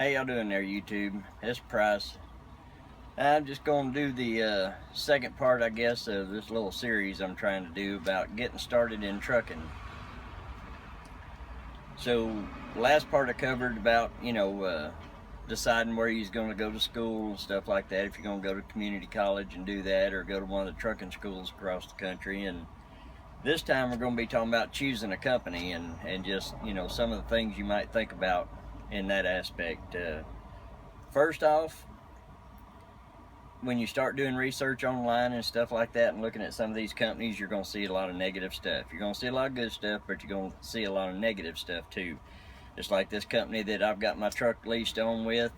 How y'all doing there, YouTube? It's Price. I'm just going to do the second part, I guess, of this little series I'm trying to do about getting started in trucking. So, last part I covered about, deciding where you're going to go to school and stuff like that, if you're going to go to community college and do that, or go to one of the trucking schools across the country. And this time we're going to be talking about choosing a company and just, some of the things you might think about in that aspect. First off, when you start doing research online and stuff like that and looking at some of these companies, you're going to see a lot of negative stuff. You're going to see a lot of good stuff, but you're going to see a lot of negative stuff too. Just like this company that I've got my truck leased on with,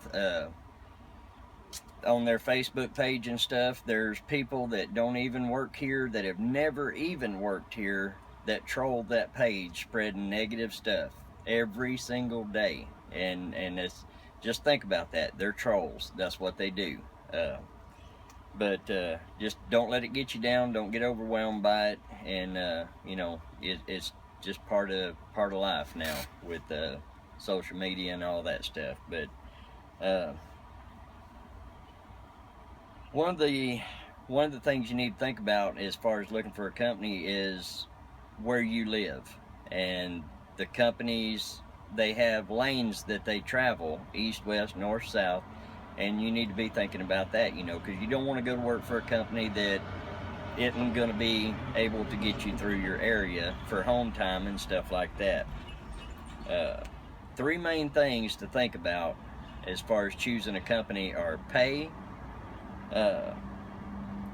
on their Facebook page and stuff, there's people that don't even work here, that have never even worked here, that troll that page spreading negative stuff every single day. And it's just, think about that. They're trolls. That's what they do. But just don't let it get you down. Don't get overwhelmed by it. And it's just part of life now with social media and all that stuff. But one of the things you need to think about as far as looking for a company is where you live. And the companies, they have lanes that they travel, east, west, north, south, and you need to be thinking about that, because you don't want to go to work for a company that isn't going to be able to get you through your area for home time and stuff like that. Three main things to think about as far as choosing a company are pay, how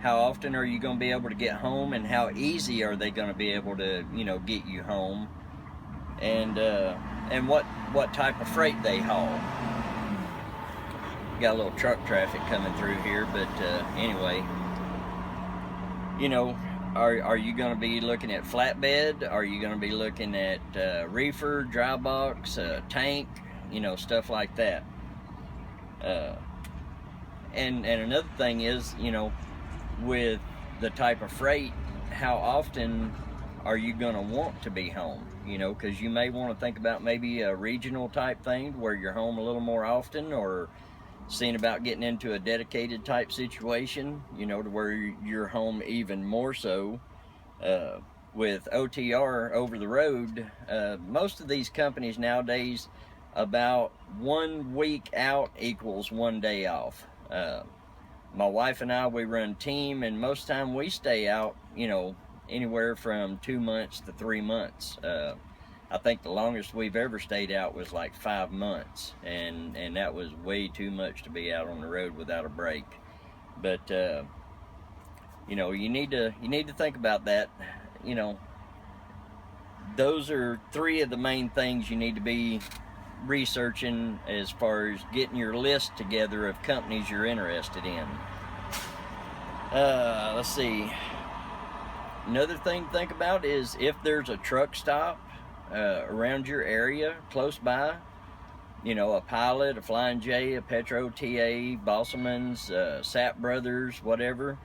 often are you going to be able to get home, and how easy are they going to be able to, get you home, and what type of freight they haul. Got a little truck traffic coming through here, but anyway, are you going to be looking at flatbed? Are you going to be looking at reefer, dry box, tank, stuff like that? And another thing is, with the type of freight, how often are you going to want to be home? Because you may want to think about maybe a regional type thing where you're home a little more often, or seeing about getting into a dedicated type situation, to where you're home even more so. With OTR, over the road, most of these companies nowadays, about 1 week out equals 1 day off. My wife and I, we run team, and most of the time we stay out, anywhere from 2 months to 3 months. I think the longest we've ever stayed out was like 5 months, and that was way too much to be out on the road without a break. But you need to think about that. Those are three of the main things you need to be researching as far as getting your list together of companies you're interested in. Let's see. Another thing to think about is if there's a truck stop around your area, close by, a Pilot, a Flying J, a Petro TA, Bosselman's, Sap Brothers, whatever.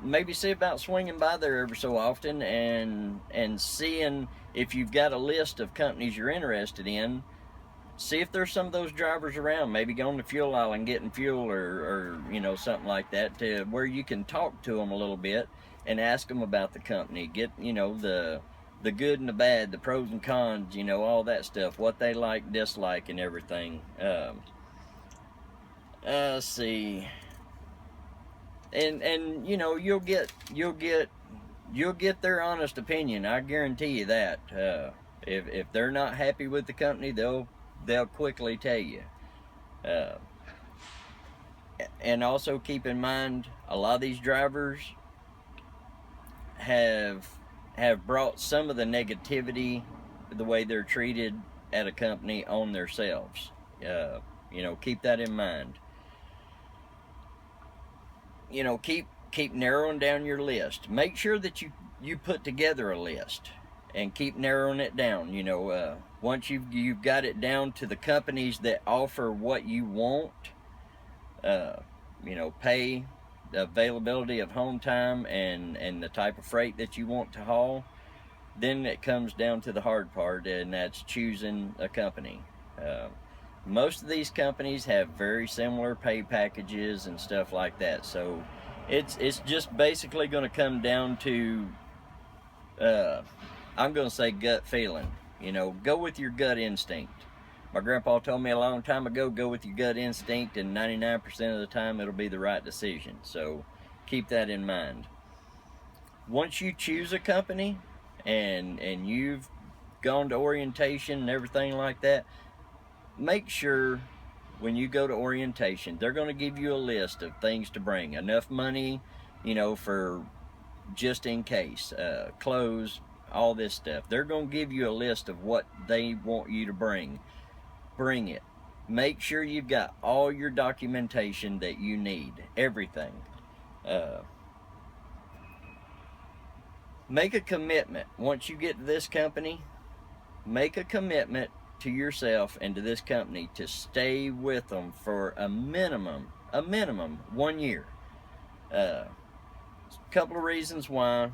Maybe see about swinging by there every so often and seeing if you've got a list of companies you're interested in. See if there's some of those drivers around, maybe going to fuel aisle and getting fuel, or something like that, to where you can talk to them a little bit and ask them about the company. Get, the good and the bad, the pros and cons, all that stuff, what they like, dislike, and everything. Let's see. And you'll get their honest opinion. I guarantee you that. If they're not happy with the company, they'll quickly tell you. And also keep in mind, a lot of these drivers have brought some of the negativity, the way they're treated at a company, on themselves. Keep that in mind. Keep narrowing down your list. Make sure that you put together a list and keep narrowing it down. Once you've got it down to the companies that offer what you want, pay, the availability of home time, and the type of freight that you want to haul, then it comes down to the hard part, and that's choosing a company. most of these companies have very similar pay packages and stuff like that. So it's just basically going to come down to uh, I'm going to say gut feeling. You know, go with your gut instinct. My grandpa told me a long time ago, go with your gut instinct, and 99% of the time it'll be the right decision. So keep that in mind. Once you choose a company and you've gone to orientation and everything like that, make sure when you go to orientation, they're going to give you a list of things to bring. Enough money, you know, for just in case, clothes, all this stuff. They're going to give you a list of what they want you to bring. Bring it. Make sure you've got all your documentation that you need, everything. Uh, make a commitment. Once you get to this company, make a commitment to yourself and to this company to stay with them for a minimum 1 year. A couple of reasons why.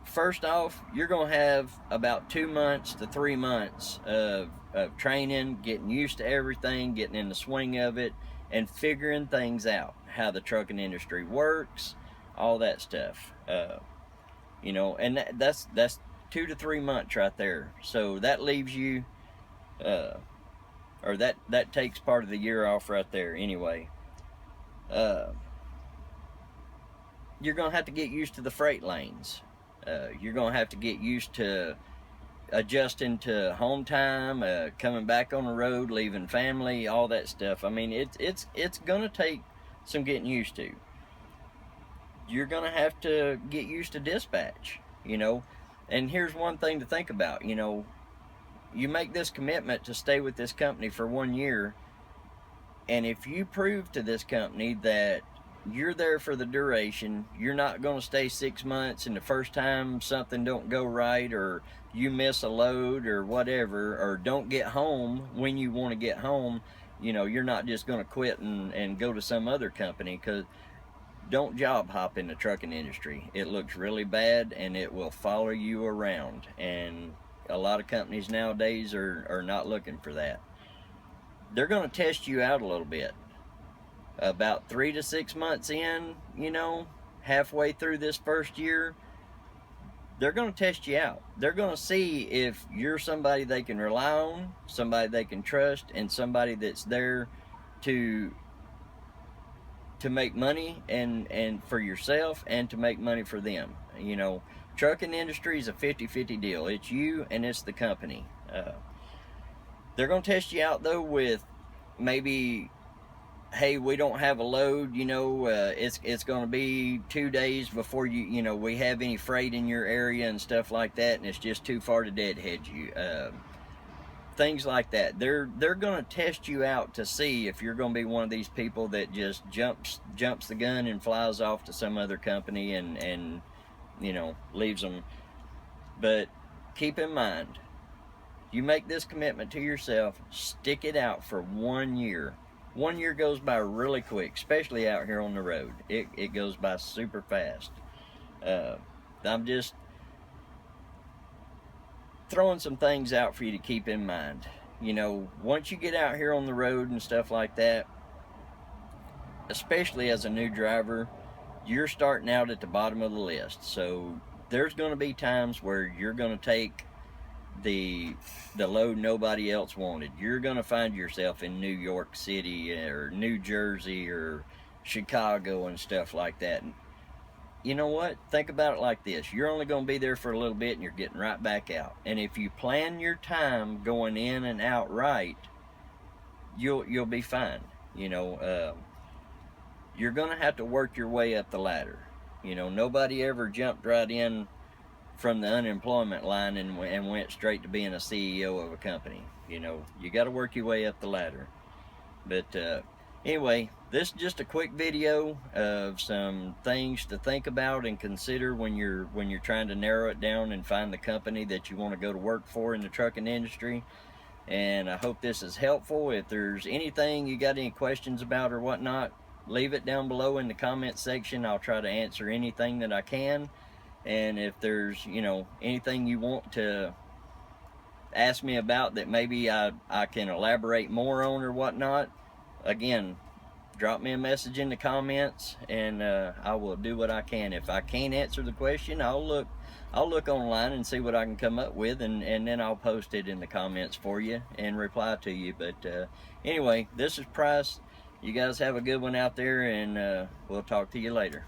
First off, you're going to have about 2 months to 3 months of training, getting used to everything, getting in the swing of it, and figuring things out, how the trucking industry works, all that stuff. You know, and that's 2 to 3 months right there. So that leaves you, or that takes part of the year off right there anyway. You're going to have to get used to the freight lanes. You're going to have to get used to adjusting to home time, coming back on the road, leaving family, all that stuff. I mean, it's going to take some getting used to. You're going to have to get used to dispatch, you know. And here's one thing to think about, you know, you make this commitment to stay with this company for 1 year, and if you prove to this company that you're there for the duration, you're not going to stay 6 months and the first time something don't go right, or you miss a load or whatever, or don't get home when you want to get home, you know, you're not just going to quit and go to some other company. Because don't job hop in the trucking industry. It looks really bad and it will follow you around, and a lot of companies nowadays are not looking for that. They're going to test you out a little bit. About 3 to 6 months in, you know, halfway through this first year, they're going to test you out. They're going to see if you're somebody they can rely on, somebody they can trust, and somebody that's there to make money and for yourself, and to make money for them. You know, trucking industry is a 50-50 deal. It's you and it's the company. They're going to test you out though with maybe, hey, we don't have a load, you know, it's going to be 2 days before you know, we have any freight in your area and stuff like that, and it's just too far to deadhead you. Things like that. They're going to test you out to see if you're going to be one of these people that just jumps the gun and flies off to some other company and you know, leaves them. But keep in mind, you make this commitment to yourself, stick it out for 1 year. 1 year goes by really quick, especially out here on the road. It goes by super fast. I'm just throwing some things out for you to keep in mind. You know, once you get out here on the road and stuff like that, especially as a new driver, you're starting out at the bottom of the list. So there's going to be times where you're going to take the load nobody else wanted. You're going to find yourself in New York City or New Jersey or Chicago and stuff like that. And you know what? Think about it like this. You're only going to be there for a little bit and you're getting right back out. And if you plan your time going in and out right, you'll be fine. You know, you're going to have to work your way up the ladder. You know, nobody ever jumped right in from the unemployment line and went straight to being a CEO of a company. You know, you got to work your way up the ladder. But anyway, this is just a quick video of some things to think about and consider when you're trying to narrow it down and find the company that you want to go to work for in the trucking industry. And I hope this is helpful. If there's anything you got any questions about or whatnot, leave it down below in the comment section. I'll try to answer anything that I can. And if there's, you know, anything you want to ask me about that maybe I can elaborate more on or whatnot, again, drop me a message in the comments, and I will do what I can. If I can't answer the question, I'll look online and see what I can come up with, and then I'll post it in the comments for you and reply to you. But anyway, this is Price. You guys have a good one out there, and we'll talk to you later.